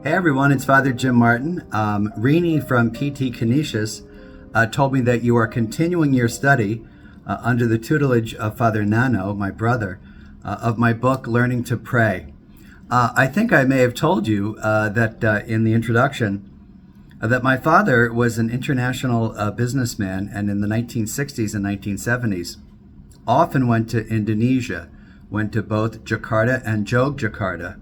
Hey everyone, it's Father Jim Martin. Rini from PT Canisius told me that you are continuing your study under the tutelage of Father Nano, my brother, of my book, Learning to Pray. I think I may have told you that in the introduction that my father was an international businessman, and in the 1960s and 1970s often went to Indonesia, went to both Jakarta and Yogyakarta.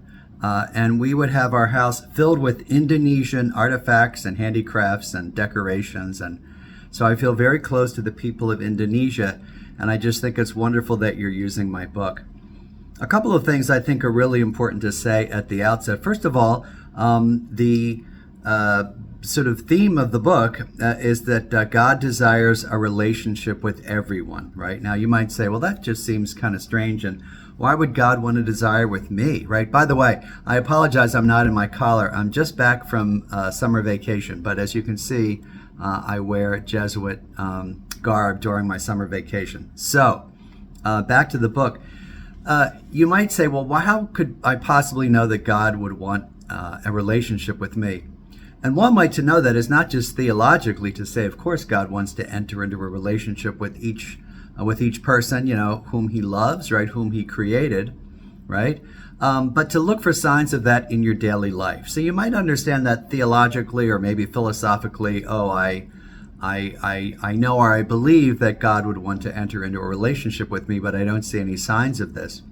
And we would have our house filled with Indonesian artifacts and handicrafts and decorations. And so I feel very close to the people of Indonesia, and I just think it's wonderful that you're using my book. A couple of things I think are really important to say at the outset. First of all, the sort of theme of the book is that God desires a relationship with everyone, right? Now you might say, well, that just seems kind of strange, and why would God want to desire with me, right? By the way, I apologize, I'm not in my collar. I'm just back from summer vacation, but as you can see, I wear Jesuit garb during my summer vacation. So, back to the book. You might say, well, how could I possibly know that God would want a relationship with me? And one way to know that is not just theologically to say, of course, God wants to enter into a relationship with each person, whom he loves, right, whom he created, right? But to look for signs of that in your daily life. So you might understand that theologically or maybe philosophically, I know or I believe that God would want to enter into a relationship with me, but I don't see any signs of this.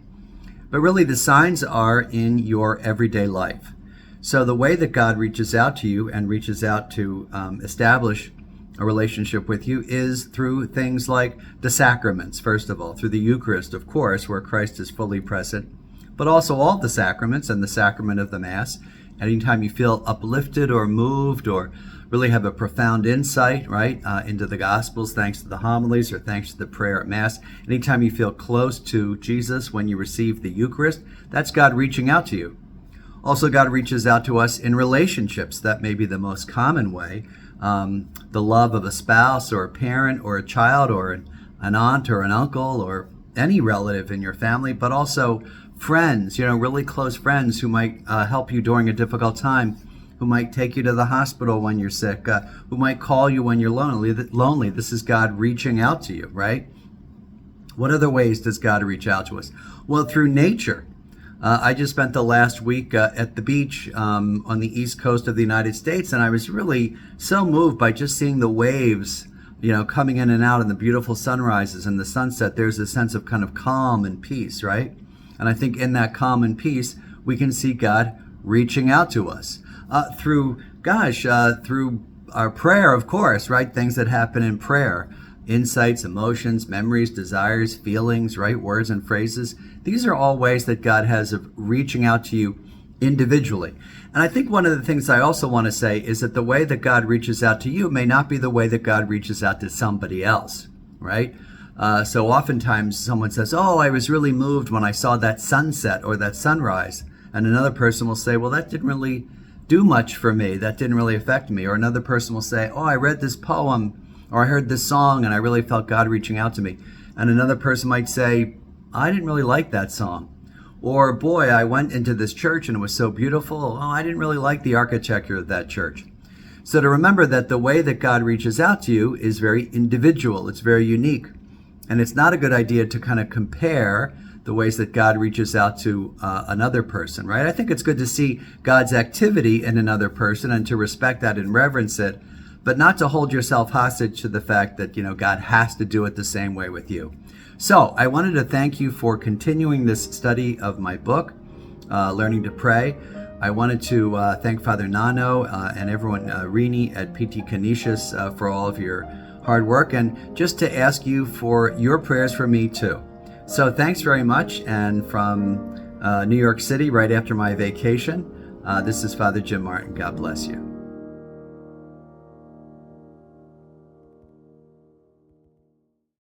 But really the signs are in your everyday life. So the way that God reaches out to you and reaches out to establish a relationship with you is through things like the sacraments, first of all, through the Eucharist, of course, where Christ is fully present, but also all the sacraments and the sacrament of the Mass. Anytime you feel uplifted or moved or really have a profound insight, right, into the Gospels, thanks to the homilies or thanks to the prayer at Mass, anytime you feel close to Jesus when you receive the Eucharist, that's God reaching out to you. Also, God reaches out to us in relationships. That may be the most common way. The love of a spouse or a parent or a child or an aunt or an uncle or any relative in your family, but also friends, really close friends who might help you during a difficult time, who might take you to the hospital when you're sick, who might call you when you're lonely. This is God reaching out to you, right? What other ways does God reach out to us? Well, through nature. I just spent the last week at the beach on the east coast of the United States, and I was really so moved by just seeing the waves, coming in and out, and the beautiful sunrises and the sunset. There's a sense of kind of calm and peace, right? And I think in that calm and peace, we can see God reaching out to us through our prayer, of course, right? Things that happen in prayer. Insights, emotions, memories, desires, feelings, right? Words and phrases. These are all ways that God has of reaching out to you individually. And I think one of the things I also want to say is that the way that God reaches out to you may not be the way that God reaches out to somebody else, right? So oftentimes someone says, oh, I was really moved when I saw that sunset or that sunrise. And another person will say, well, that didn't really do much for me. That didn't really affect me. Or another person will say, oh, I read this poem or I heard this song and I really felt God reaching out to me. And another person might say, I didn't really like that song. Or, boy, I went into this church and it was so beautiful. Oh, I didn't really like the architecture of that church. So to remember that the way that God reaches out to you is very individual. It's very unique. And it's not a good idea to kind of compare the ways that God reaches out to another person, right? I think it's good to see God's activity in another person and to respect that and reverence it, but not to hold yourself hostage to the fact that, God has to do it the same way with you. So I wanted to thank you for continuing this study of my book, Learning to Pray. I wanted to thank Father Nano and everyone, Rini at PT Canisius, for all of your hard work, and just to ask you for your prayers for me too. So thanks very much. And from New York City, right after my vacation, this is Father Jim Martin. God bless you.